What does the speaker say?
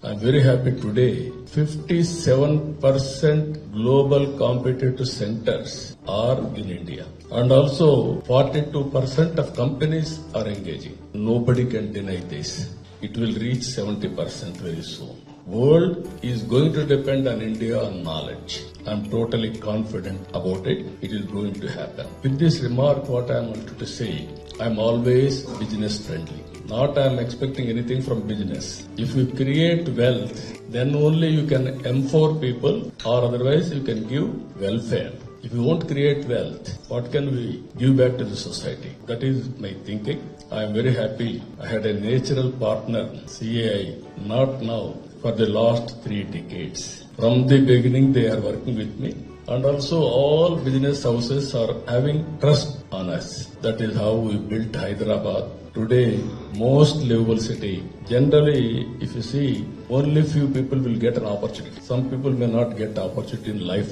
I'm very happy today. 57% global competitive centers are in India. And also 42% of companies are engaging. Nobody can deny this. It will reach 70% very soon. World is going to depend on India on knowledge. I'm totally confident about it. It is going to happen. With this remark, what I wanted to say, I'm always business friendly. Not I'm expecting anything from business. If you create wealth, then only you can empower people, or otherwise you can give welfare. If you won't create wealth, what can we give back to the society? That is my thinking. I am very happy. I had a natural partner, CAI, not now, for the last 3 decades. From the beginning, they are working with me. And also all business houses are having trust on us. That is how we built Hyderabad. Today, most livable city. Generally, if you see, only few people will get an opportunity. Some people may not get opportunity in life.